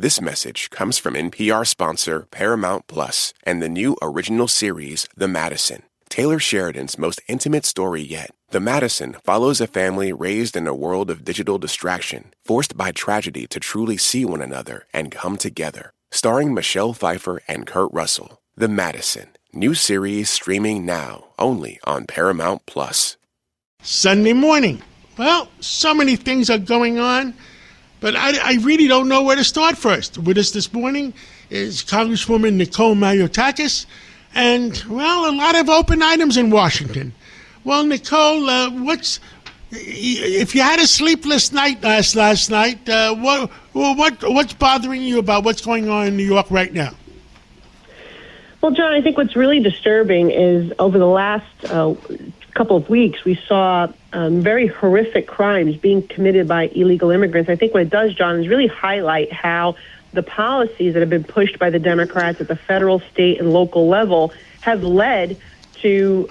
This message comes from NPR sponsor Paramount Plus and the new original series, The Madison. Taylor Sheridan's most intimate story yet. The Madison follows a family raised in a world of digital distraction, forced by tragedy to truly see one another and come together. Starring Michelle Pfeiffer and Kurt Russell. The Madison. New series streaming now, only on Paramount Plus. Sunday morning. Well, so many things are going on, but I really don't know where to start first. With us this morning is Congresswoman Nicole Malliotakis, and, well, a lot of open items in Washington. Well, Nicole, if you had a sleepless night last night, what's bothering you about what's going on in New York right now? Well, John, I think what's really disturbing is over the last couple of weeks, we saw very horrific crimes being committed by illegal immigrants. I think what it does, John, is really highlight how the policies that have been pushed by the Democrats at the federal, state, and local level have led to,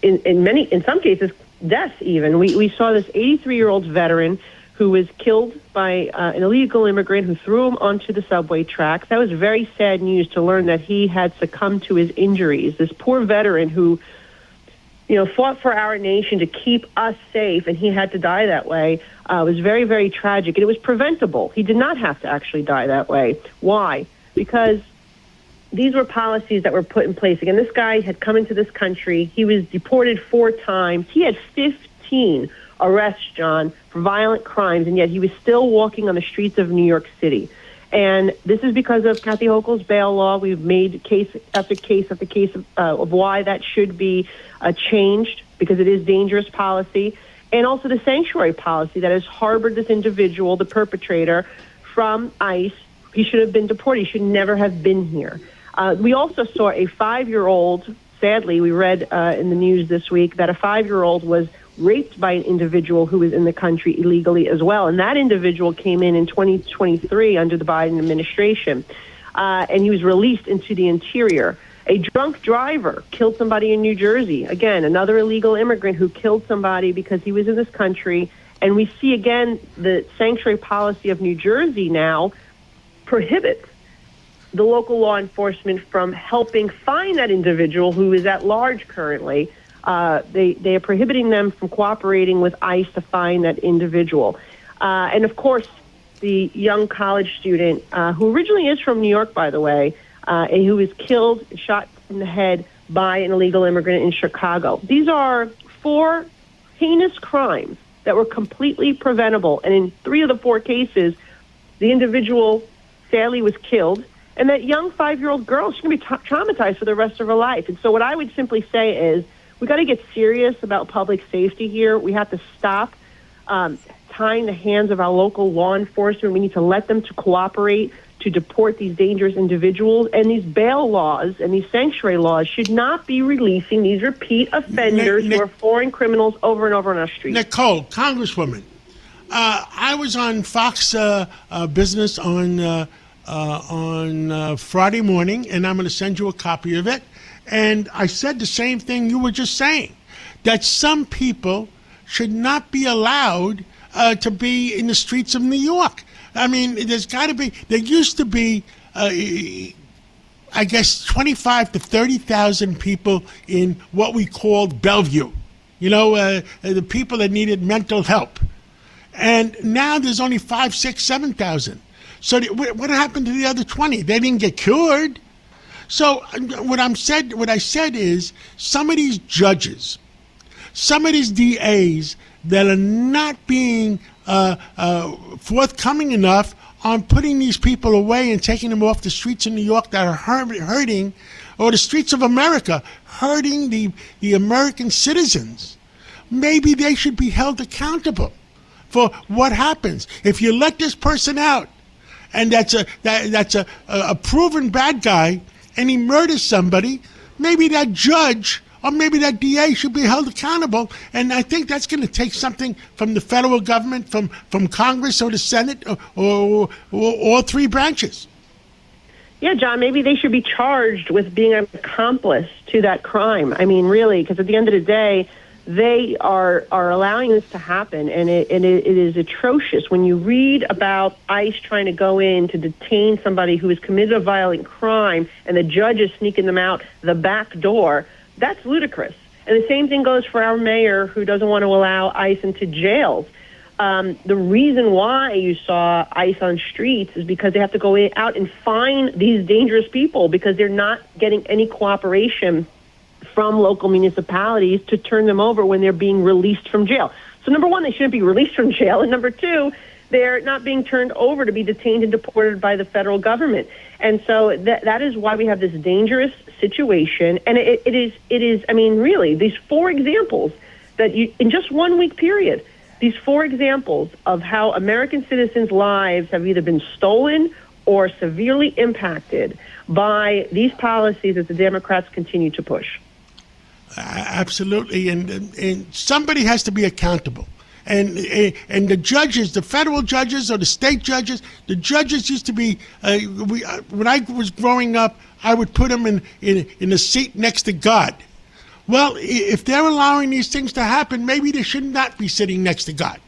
in some cases, deaths even. We saw this 83-year-old veteran who was killed by an illegal immigrant who threw him onto the subway tracks. That was very sad news to learn that he had succumbed to his injuries. This poor veteran who, fought for our nation to keep us safe, and he had to die that way, was very, very tragic. And it was preventable. He did not have to actually die that way. Why? Because these were policies that were put in place. Again, this guy had come into this country. He was deported 4 times. He had 15 arrests, John, for violent crimes, and yet he was still walking on the streets of New York City. And this is because of Kathy Hochul's bail law. We've made case after case after case of why that should be changed, because it is dangerous policy. And also the sanctuary policy that has harbored this individual, the perpetrator, from ICE. He should have been deported. He should never have been here. We also saw a 5-year-old, sadly, we read in the news this week that a 5-year-old was raped by an individual who was in the country illegally as well. And that individual came in 2023 under the Biden administration, and he was released into the interior. A drunk driver killed somebody in New Jersey. Again, another illegal immigrant who killed somebody because he was in this country. And we see, again, the sanctuary policy of New Jersey now prohibits the local law enforcement from helping find that individual who is at large currently. They are prohibiting them from cooperating with ICE to find that individual. And, of course, the young college student, who originally is from New York, by the way, and who was killed, shot in the head by an illegal immigrant in Chicago. These are 4 heinous crimes that were completely preventable. And in 3 of the 4 cases, the individual sadly was killed. And that young 5-year-old girl, she's going to be traumatized for the rest of her life. And so what I would simply say is, we got to get serious about public safety here. We have to stop tying the hands of our local law enforcement. We need to let them to cooperate to deport these dangerous individuals. And these bail laws and these sanctuary laws should not be releasing these repeat offenders who are foreign criminals over and over on our streets. Nicole, Congresswoman, I was on Fox Business on Friday morning, and I'm going to send you a copy of it. And I said the same thing you were just saying, that some people should not be allowed to be in the streets of New York. I mean, there used to be, I guess, 25 to 30,000 people in what we called Bellevue, the people that needed mental help. And now there's only 5, 6, 7,000. So what happened to the other 20? They didn't get cured. So what I said is, some of these judges, some of these DAs that are not being forthcoming enough on putting these people away and taking them off the streets of New York that are hurting, or the streets of America, hurting the American citizens, maybe they should be held accountable for what happens. If you let this person out, and that's a proven bad guy, and he murders somebody, maybe that judge or maybe that DA should be held accountable. And I think that's going to take something from the federal government, from Congress or the Senate, or all 3 branches. Yeah, John, maybe they should be charged with being an accomplice to that crime. I mean, really, because at the end of the day, they are allowing this to happen, and it is atrocious. When you read about ICE trying to go in to detain somebody who has committed a violent crime and the judge is sneaking them out the back door, that's ludicrous. And the same thing goes for our mayor, who doesn't want to allow ICE into jails. The reason why you saw ICE on streets is because they have to go out and find these dangerous people because they're not getting any cooperation from local municipalities to turn them over when they're being released from jail. So number one, they shouldn't be released from jail. And number two, they're not being turned over to be detained and deported by the federal government. And so that is why we have this dangerous situation. And it is, I mean, really, these four examples that in just 1 week period, these four examples of how American citizens' lives have either been stolen or severely impacted by these policies that the Democrats continue to push. Absolutely, and somebody has to be accountable. And the judges, the federal judges or the state judges, the judges used to be. When I was growing up, I would put them in a seat next to God. Well, if they're allowing these things to happen, maybe they should not be sitting next to God.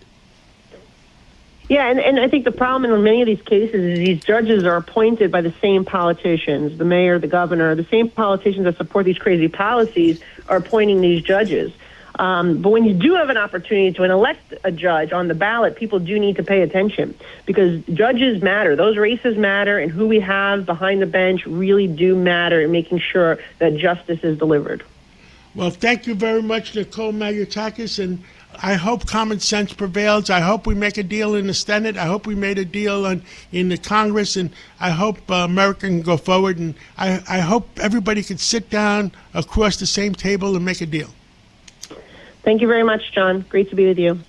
Yeah, and I think the problem in many of these cases is these judges are appointed by the same politicians, the mayor, the governor, the same politicians that support these crazy policies are appointing these judges. But when you do have an opportunity to elect a judge on the ballot, people do need to pay attention because judges matter. Those races matter, and who we have behind the bench really do matter in making sure that justice is delivered. Well, thank you very much, Nicole Malliotakis, and I hope common sense prevails. I hope we make a deal in the Senate. I hope we made a deal in the Congress, and I hope America can go forward. And I hope everybody can sit down across the same table and make a deal. Thank you very much, John. Great to be with you.